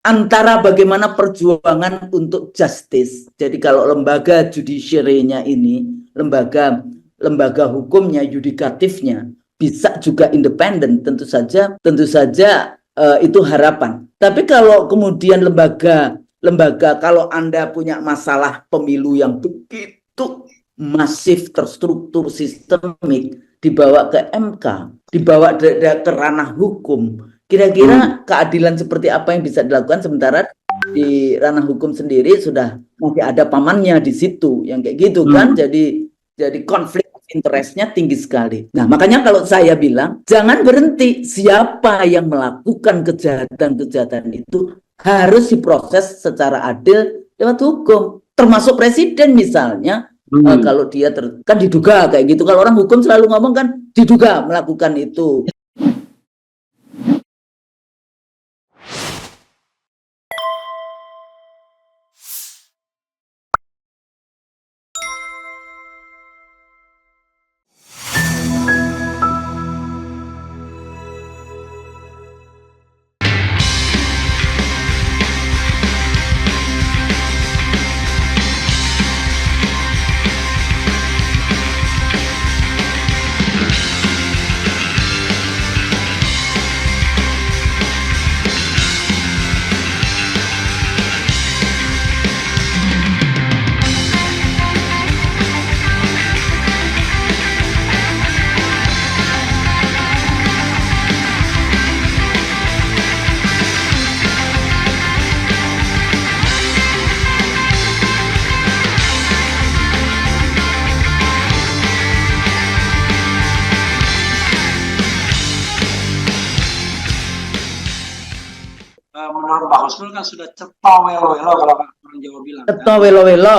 antara bagaimana perjuangan untuk justice. Jadi kalau lembaga judiciary-nya ini, lembaga hukumnya, yudikatifnya bisa juga independen, tentu saja itu harapan. Tapi kalau kemudian lembaga kalau Anda punya masalah pemilu yang begitu masif, terstruktur, sistemik, dibawa ke MK, dibawa ke ranah hukum, kira-kira keadilan seperti apa yang bisa dilakukan, sementara di ranah hukum sendiri sudah masih ada pamannya di situ yang kayak gitu kan. Jadi konflik interestnya tinggi sekali. Nah, makanya kalau saya bilang jangan berhenti, siapa yang melakukan kejahatan itu harus diproses secara adil lewat hukum, termasuk presiden misalnya. Kalau dia kan diduga kayak gitu, kalau orang hukum selalu ngomong kan diduga melakukan itu. Menurut Pak Husnul kan sudah ceto welo-welo kalau orang Jawa bilang. Ceto welo-welo.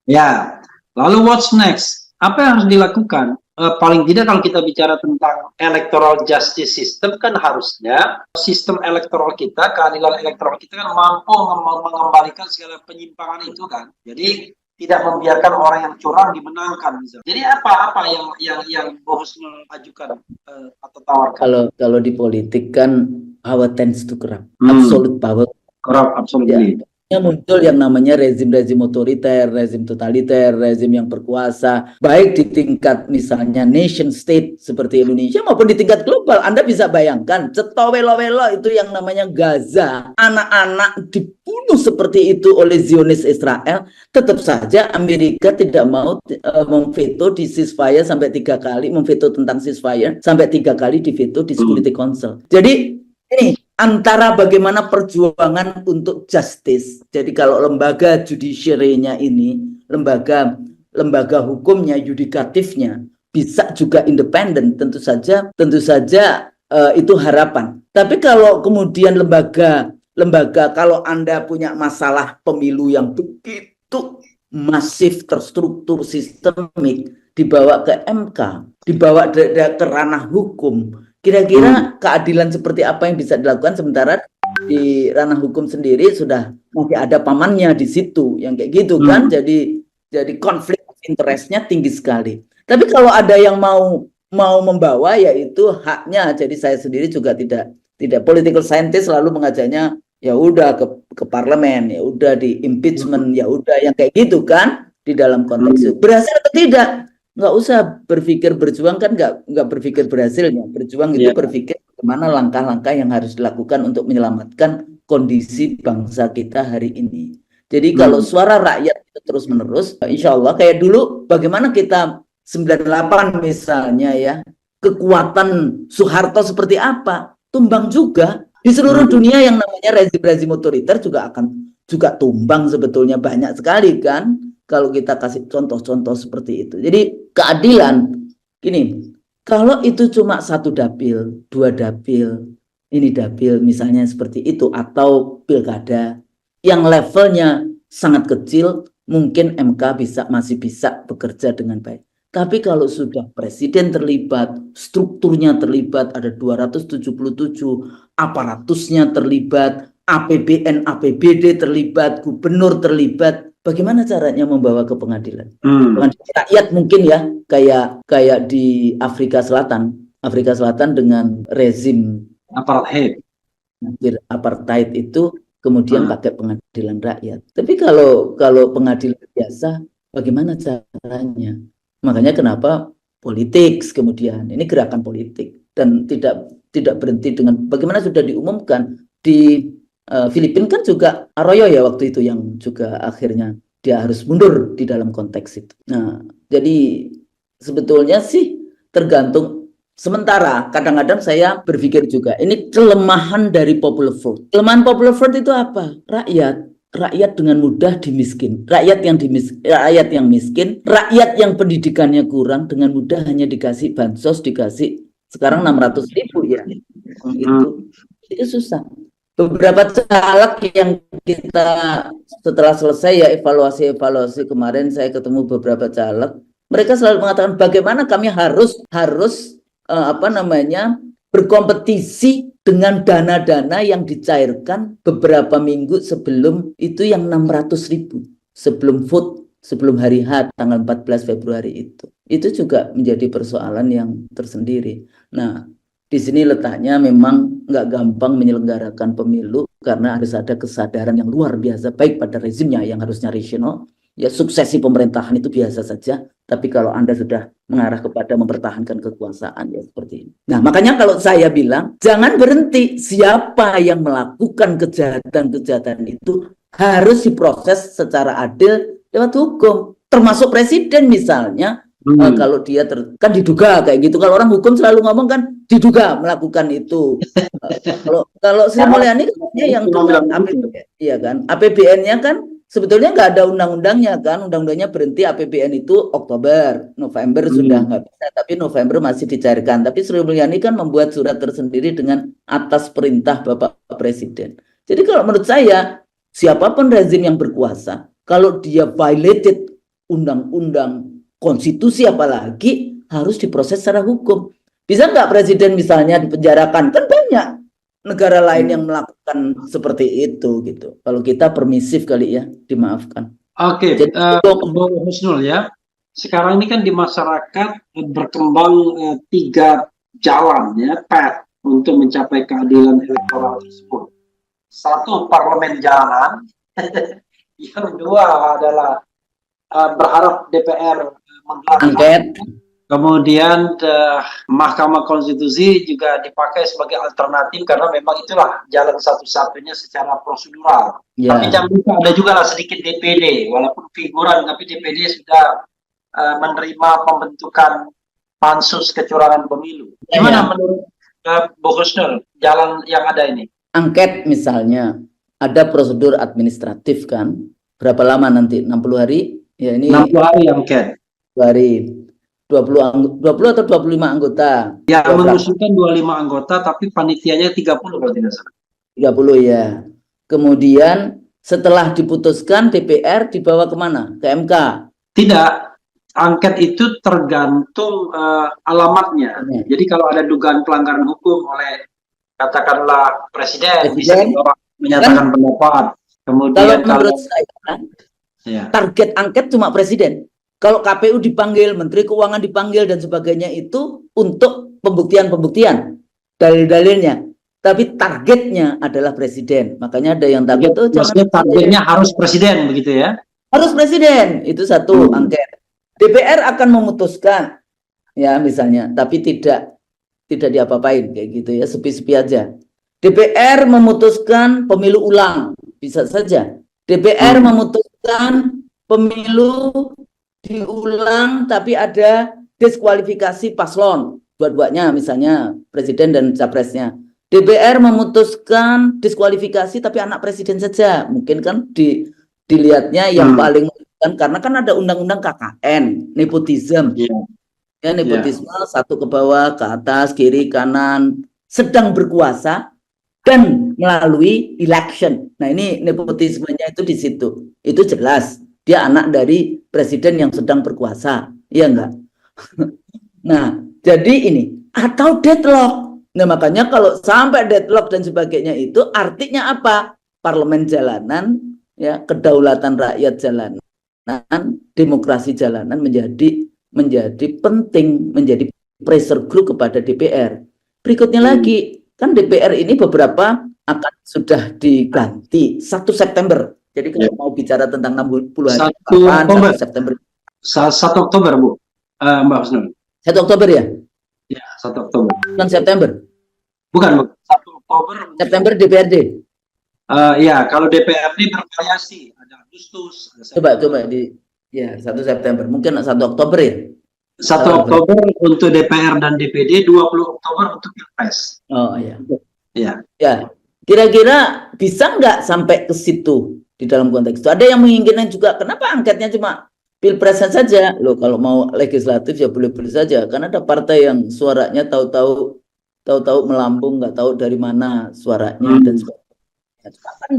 Ya. Lalu what's next? Apa yang harus dilakukan? Paling tidak kalau kita bicara tentang electoral justice system, kan harusnya sistem elektoral kita, keadilan elektoral kita kan mampu mengembalikan segala penyimpangan itu kan. Jadi tidak membiarkan orang yang curang dimenangkan misalnya. Jadi apa yang Bu Husnul ajukan atau tawarkan? Kalau di politik kan power tends to corrupt, absolute power. Corrupt, absolutely. Ya, muncul yang namanya rezim-rezim otoriter, rezim totaliter, rezim yang berkuasa, baik di tingkat misalnya nation state seperti Indonesia maupun di tingkat global. Anda bisa bayangkan, ceto welo-welo itu yang namanya Gaza, anak-anak dibunuh seperti itu oleh Zionis Israel, tetap saja Amerika tidak mau memveto di ceasefire sampai 3 kali, memveto tentang ceasefire sampai 3 kali diveto di Security Council. Jadi ini antara bagaimana perjuangan untuk justice. Jadi kalau lembaga judiciary-nya ini, lembaga hukumnya, yudikatifnya bisa juga independen, tentu saja itu harapan. Tapi kalau kemudian lembaga kalau Anda punya masalah pemilu yang begitu masif, terstruktur, sistemik, dibawa ke MK, dibawa ke ranah hukum, kira-kira keadilan seperti apa yang bisa dilakukan, sementara di ranah hukum sendiri sudah masih ada pamannya di situ yang kayak gitu kan. Jadi konflik interestnya tinggi sekali. Tapi kalau ada yang mau membawa, yaitu haknya. Jadi saya sendiri juga tidak political scientist selalu mengajarnya ya udah ke parlemen, ya udah di impeachment, ya udah yang kayak gitu kan di dalam konteks itu. Berhasil atau tidak? Nggak usah berpikir berjuang, kan nggak berpikir berhasilnya. Berjuang itu berpikir bagaimana langkah-langkah yang harus dilakukan untuk menyelamatkan kondisi bangsa kita hari ini. Jadi kalau suara rakyat itu terus menerus, insya Allah kayak dulu bagaimana kita 98 misalnya ya, kekuatan Soeharto seperti apa, tumbang juga. Di seluruh dunia yang namanya rezim-rezim otoriter juga akan tumbang sebetulnya, banyak sekali kan. Kalau kita kasih contoh-contoh seperti itu. Jadi keadilan, gini, kalau itu cuma 1 dapil, 2 dapil, ini dapil misalnya seperti itu, atau pilkada yang levelnya sangat kecil, mungkin MK masih bisa bekerja dengan baik. Tapi kalau sudah presiden terlibat, strukturnya terlibat, ada 277, aparatusnya terlibat, APBN, APBD terlibat, gubernur terlibat, bagaimana caranya membawa ke pengadilan? Pengadilan rakyat mungkin ya, kayak di Afrika Selatan dengan rezim apartheid itu kemudian pakai pengadilan rakyat. Tapi kalau pengadilan biasa, bagaimana caranya? Makanya kenapa politik kemudian ini gerakan politik dan tidak berhenti dengan bagaimana sudah diumumkan di Filipina kan juga Arroyo ya waktu itu yang juga akhirnya dia harus mundur di dalam konteks itu. Nah, jadi sebetulnya sih tergantung. Sementara kadang-kadang saya berpikir juga ini kelemahan dari popular vote. Kelemahan popular vote itu apa? Rakyat dengan mudah dimiskin. Rakyat yang miskin, rakyat yang pendidikannya kurang dengan mudah hanya dikasih bansos, dikasih sekarang 600.000 ya. Itu susah. Beberapa caleg yang kita setelah selesai ya evaluasi kemarin saya ketemu beberapa caleg, mereka selalu mengatakan bagaimana kami harus berkompetisi dengan dana-dana yang dicairkan beberapa minggu sebelum itu yang 600.000 sebelum vote, sebelum hari H tanggal 14 Februari itu juga menjadi persoalan yang tersendiri. Nah, di sini letaknya memang nggak gampang menyelenggarakan pemilu karena harus ada kesadaran yang luar biasa baik pada rezimnya yang harusnya rasional. Ya, suksesi pemerintahan itu biasa saja, tapi kalau Anda sudah mengarah kepada mempertahankan kekuasaan ya seperti ini. Nah, makanya kalau saya bilang jangan berhenti, siapa yang melakukan kejahatan itu harus diproses secara adil lewat hukum, termasuk presiden misalnya. Kalau dia kan diduga kayak gitu, kalau orang hukum selalu ngomong kan diduga melakukan itu. Kalau Sri Mulyani yang iya kan, APBN-nya kan sebetulnya nggak ada undang-undangnya kan, undang-undangnya berhenti APBN itu Oktober, November sudah nggak bisa, tapi November masih dicairkan. Tapi Sri Mulyani kan membuat surat tersendiri dengan atas perintah Bapak Presiden. Jadi kalau menurut saya, siapapun rezim yang berkuasa, kalau dia violated undang-undang, konstitusi apalagi, harus diproses secara hukum. Bisa nggak Presiden misalnya dipenjarakan? Kan banyak negara lain yang melakukan seperti itu gitu. Kalau kita permisif kali ya, dimaafkan. Oke, Bung Husnul ya. Sekarang ini kan di masyarakat berkembang 3 jalan ya, path untuk mencapai keadilan elektoral tersebut. 1, parlemen jalanan. Yang 2 adalah berharap DPR angket. Kemudian Mahkamah Konstitusi juga dipakai sebagai alternatif karena memang itulah jalan satu-satunya secara prosedural. Tapi jangan lupa ada juga lah sedikit DPD, walaupun figuran tapi DPD sudah menerima pembentukan pansus kecurangan pemilu. Gimana menurut Bu Husnul jalan yang ada ini? Angket misalnya ada prosedur administratif kan, berapa lama nanti? 60 hari? Ya ini 60 hari angket. 20 hari. 20 atau 25 anggota. Ya, mengusulkan 25 anggota, tapi panitianya 30 kalau tidak salah. 30 ya. Kemudian setelah diputuskan DPR dibawa kemana? Ke MK? Tidak. Angket itu tergantung alamatnya. Jadi kalau ada dugaan pelanggaran hukum oleh katakanlah presiden bisa dibawa menyatakan pendapat. Kemudian kalau menurut saya, target angket cuma presiden. Kalau KPU dipanggil, Menteri Keuangan dipanggil dan sebagainya itu untuk pembuktian dalil-dalilnya. Tapi targetnya adalah presiden. Makanya ada yang takut tuh maksudnya targetnya harus presiden begitu ya? Harus presiden. Itu satu angket. DPR akan memutuskan ya misalnya, tapi tidak diapa-apain kayak gitu ya, sepi-sepi aja. DPR memutuskan pemilu ulang, bisa saja. DPR memutuskan pemilu diulang tapi ada diskualifikasi paslon dua-duanya misalnya presiden dan capresnya. DPR memutuskan diskualifikasi tapi anak presiden saja, mungkin kan dilihatnya yang paling karena kan ada undang-undang KKN nepotisme ya, nepotisme satu ke bawah ke atas kiri kanan sedang berkuasa dan melalui election. Nah ini nepotismenya itu di situ, itu jelas. Dia anak dari presiden yang sedang berkuasa, iya enggak? Nah, jadi ini atau deadlock. Nah, makanya kalau sampai deadlock dan sebagainya itu artinya apa? Parlemen jalanan, ya, kedaulatan rakyat jalanan, demokrasi jalanan menjadi penting, menjadi pressure group kepada DPR. Berikutnya lagi, kan DPR ini beberapa akan sudah diganti 1 September. Jadi kalau mau bicara tentang 60 hari 1 kapan, Oktober. 1 September. 1 Oktober, Bu. Mbak Husnul. 1 Oktober ya? Ya, 1 Oktober. Bukan September. Bukan, Bu. 1 Oktober. September DPRD. Ya, kalau DPRD bervariasi. Ada Agustus, ada September. Coba ya 1 September. Mungkin 1 Oktober ya? 1 Oktober untuk DPR dan DPD, 20 Oktober untuk Pilpres. Oh iya. Ya. Ya, kira-kira bisa nggak sampai ke situ di dalam konteks itu? Ada yang menginginkan juga, kenapa angketnya cuma Pilpresnya saja? Loh, kalau mau legislatif ya boleh-boleh saja. Karena ada partai yang suaranya tahu-tahu melambung, nggak tahu dari mana suaranya dan sebagainya. Kan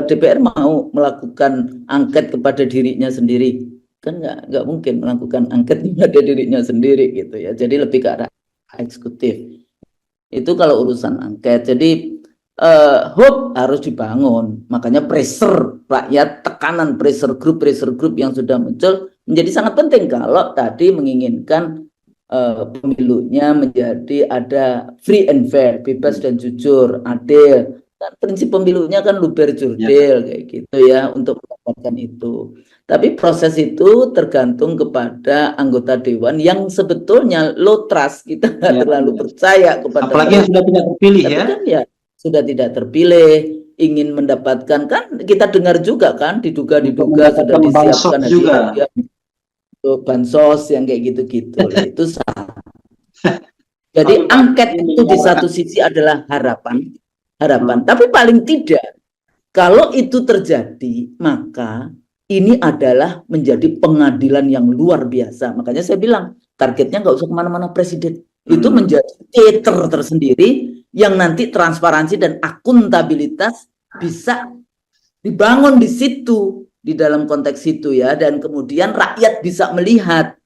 DPR mau melakukan angket kepada dirinya sendiri, kan nggak mungkin melakukan angket kepada dirinya sendiri gitu ya. Jadi lebih ke arah eksekutif. Itu kalau urusan angket. Jadi hope harus dibangun. Makanya pressure rakyat, tekanan pressure group yang sudah muncul menjadi sangat penting kalau tadi menginginkan pemilunya menjadi ada free and fair, bebas dan jujur, adil. Dan prinsip pemilunya kan luber jurdil kayak gitu ya, untuk mendapatkan itu. Tapi proses itu tergantung kepada anggota dewan yang sebetulnya low trust, kita nggak terlalu percaya kepada apalagi yang sudah tidak terpilih. tapi kan ya sudah tidak terpilih, ingin mendapatkan, kan kita dengar juga kan diduga sudah disiapkan hadiah untuk bansos yang kayak gitu-gitu. Itu salah. Jadi angket itu di satu sisi adalah harapan, tapi paling tidak kalau itu terjadi maka ini adalah menjadi pengadilan yang luar biasa. Makanya saya bilang targetnya nggak usah kemana-mana presiden, itu menjadi teater tersendiri yang nanti transparansi dan akuntabilitas bisa dibangun di situ, di dalam konteks itu ya, dan kemudian rakyat bisa melihat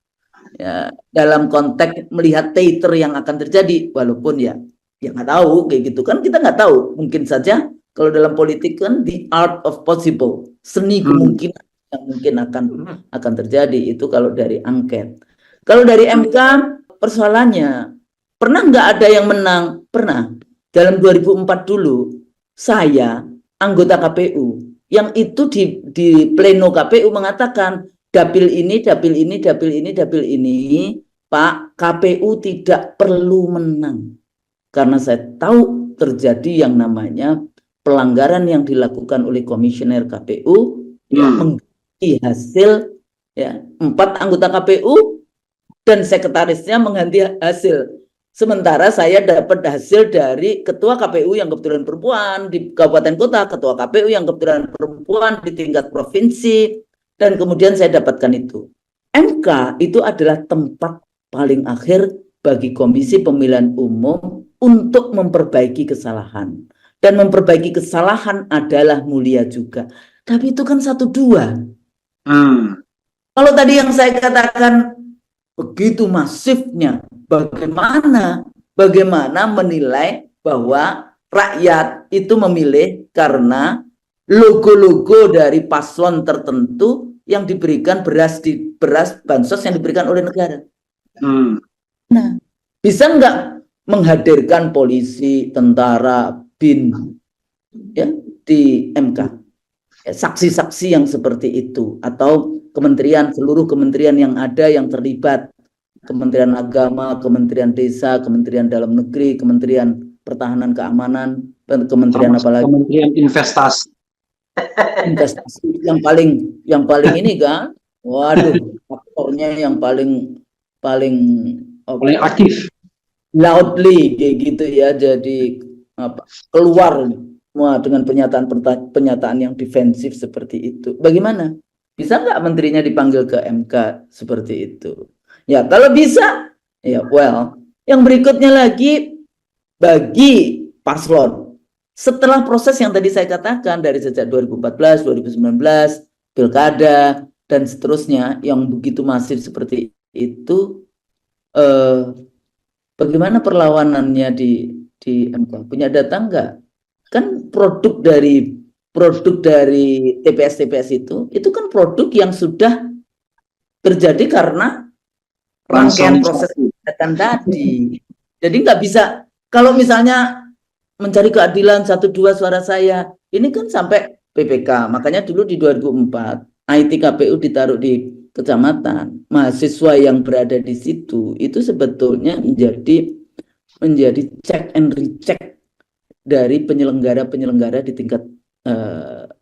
ya, dalam konteks melihat teater yang akan terjadi, walaupun ya nggak tahu kayak gitu kan, kita nggak tahu, mungkin saja kalau dalam politik kan the art of possible, seni kemungkinan yang mungkin akan terjadi. Itu kalau dari angket. Kalau dari MK persoalannya, pernah nggak ada yang menang? Pernah. Dalam 2004 dulu saya anggota KPU yang itu di pleno KPU mengatakan dapil ini Pak, KPU tidak perlu menang karena saya tahu terjadi yang namanya pelanggaran yang dilakukan oleh komisioner KPU yang mengganti hasil ya, 4 anggota KPU dan sekretarisnya mengganti hasil. Sementara saya dapat hasil dari ketua KPU yang kebetulan perempuan di kabupaten kota, ketua KPU yang kebetulan perempuan di tingkat provinsi, dan kemudian saya dapatkan itu. MK itu adalah tempat paling akhir bagi Komisi Pemilihan Umum untuk memperbaiki kesalahan. Dan memperbaiki kesalahan adalah mulia juga. Tapi itu kan 1-2. Kalau tadi yang saya katakan begitu masifnya, bagaimana menilai bahwa rakyat itu memilih karena logo-logo dari paslon tertentu yang diberikan beras bansos yang diberikan oleh negara. Nah, bisa nggak menghadirkan polisi, tentara, BIN ya di MK, ya, saksi-saksi yang seperti itu, atau seluruh kementerian yang ada yang terlibat, Kementerian Agama, Kementerian Desa, Kementerian Dalam Negeri, Kementerian Pertahanan Keamanan, dan Kementerian apalagi? Kementerian Investasi yang paling ini kan, waduh, faktornya yang paling aktif, loudly kayak gitu ya, jadi keluar dengan pernyataan yang defensif seperti itu. Bagaimana? Bisa nggak menterinya dipanggil ke MK seperti itu? Ya, kalau bisa, ya well. Yang berikutnya lagi, bagi paslon, setelah proses yang tadi saya katakan dari sejak 2014, 2019, pilkada, dan seterusnya, yang begitu masif seperti itu, bagaimana perlawanannya di MK? Punya data nggak? Kan produk dari TPS itu kan produk yang sudah terjadi karena rangkaian proses tadi. Jadi nggak bisa, kalau misalnya mencari keadilan 1-2 suara saya. Ini kan sampai PPK. Makanya dulu di 2004 IT KPU ditaruh di kecamatan. Mahasiswa yang berada di situ itu sebetulnya menjadi check and recheck dari penyelenggara-penyelenggara di tingkat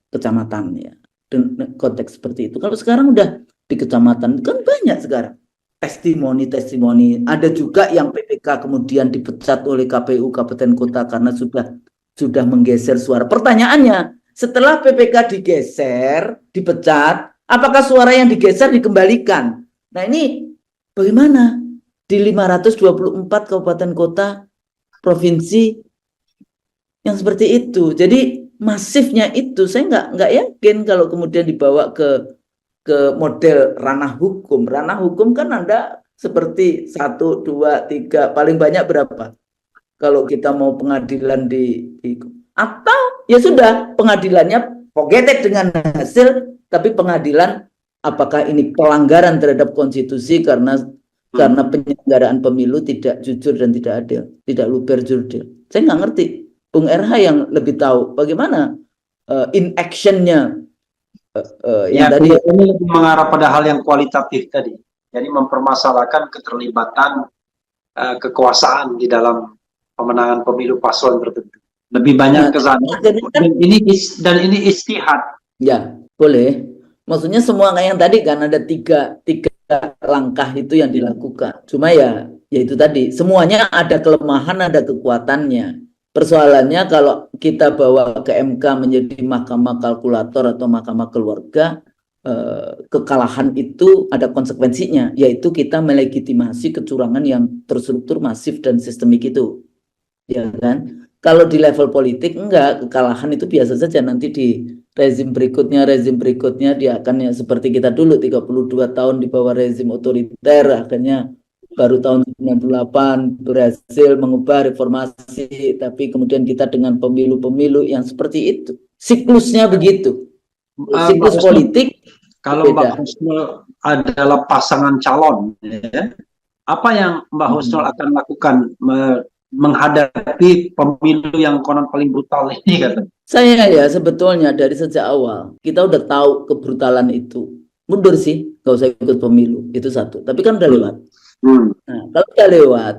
kecamatan ya. Dan konteks seperti itu. Kalau sekarang udah di kecamatan kan banyak sekarang testimoni. Ada juga yang PPK kemudian dipecat oleh KPU kabupaten kota karena sudah menggeser suara. Pertanyaannya, setelah PPK digeser, dipecat, apakah suara yang digeser dikembalikan? Nah, ini bagaimana di 524 kabupaten kota provinsi yang seperti itu? Jadi masifnya itu saya nggak yakin kalau kemudian dibawa ke model ranah hukum. Ranah hukum kan Anda seperti 1, 2, 3, paling banyak berapa? Kalau kita mau pengadilan atau ya sudah pengadilannya forget it dengan hasil, tapi pengadilan apakah ini pelanggaran terhadap konstitusi karena penyelenggaraan pemilu tidak jujur dan tidak adil, tidak luber jurdil. Saya nggak ngerti. Bung RH yang lebih tahu bagaimana in action-nya yang tadi ini lebih mengarah pada hal yang kualitatif tadi. Jadi mempermasalahkan keterlibatan kekuasaan di dalam pemenangan pemilu paslon tertentu. Lebih banyak ke sana. Dan ini istihad. Ya, boleh. Maksudnya semua kayak yang tadi kan ada tiga langkah itu yang dilakukan. Cuma ya itu tadi semuanya ada kelemahan, ada kekuatannya. Persoalannya kalau kita bawa ke MK menjadi mahkamah kalkulator atau mahkamah keluarga, kekalahan itu ada konsekuensinya, yaitu kita melegitimasi kecurangan yang terstruktur, masif dan sistemik itu, ya kan? Kalau di level politik enggak, kekalahan itu biasa saja. Nanti di rezim berikutnya dia akan ya seperti kita dulu 32 tahun di bawah rezim otoriter, akhirnya baru tahun 98 berhasil mengubah reformasi, tapi kemudian kita dengan pemilu-pemilu yang seperti itu. Siklusnya begitu. Siklus politik. Kalau Mbak Husnul adalah pasangan calon, ya, apa yang Mbak Husnul akan lakukan menghadapi pemilu yang konon paling brutal ini, kata? Saya ya sebetulnya dari sejak awal kita udah tahu kebrutalan itu. Mundur sih, gak usah ikut pemilu, itu satu. Tapi kan udah lewat. Nah, kalau udah lewat,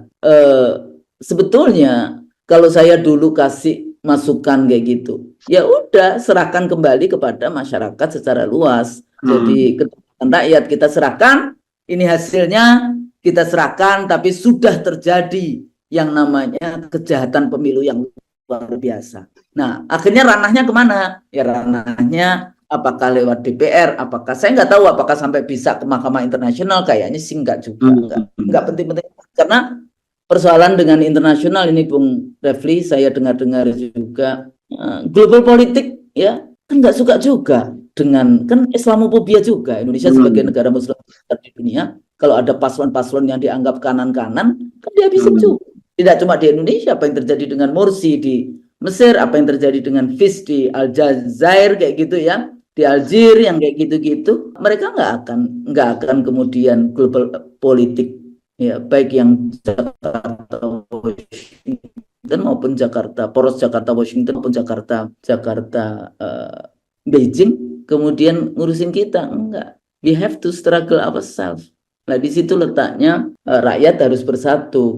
sebetulnya kalau saya dulu kasih masukan kayak gitu, ya udah serahkan kembali kepada masyarakat secara luas. Jadi kedaulatan rakyat kita serahkan, ini hasilnya kita serahkan, tapi sudah terjadi yang namanya kejahatan pemilu yang luar biasa. Nah, akhirnya ranahnya kemana? Ya ranahnya apakah lewat DPR, apakah saya nggak tahu apakah sampai bisa ke Mahkamah Internasional, kayaknya sih nggak juga, nggak penting-penting karena persoalan dengan internasional ini Bung Refli, saya dengar-dengar juga global politik ya kan nggak suka juga dengan kan Islamophobia juga. Indonesia sebagai negara Muslim di dunia, kalau ada paslon-paslon yang dianggap kanan-kanan kan dihabisin juga. Tidak cuma di Indonesia, apa yang terjadi dengan Morsi di Mesir, apa yang terjadi dengan Fis di Aljazair kayak gitu ya, di Aljazair yang kayak gitu-gitu, mereka nggak akan kemudian global politik ya, baik yang Jakarta Washington maupun Jakarta, poros Jakarta Washington maupun Jakarta Beijing kemudian ngurusin kita, enggak. We have to struggle ourselves. Nah, di situ letaknya rakyat harus bersatu.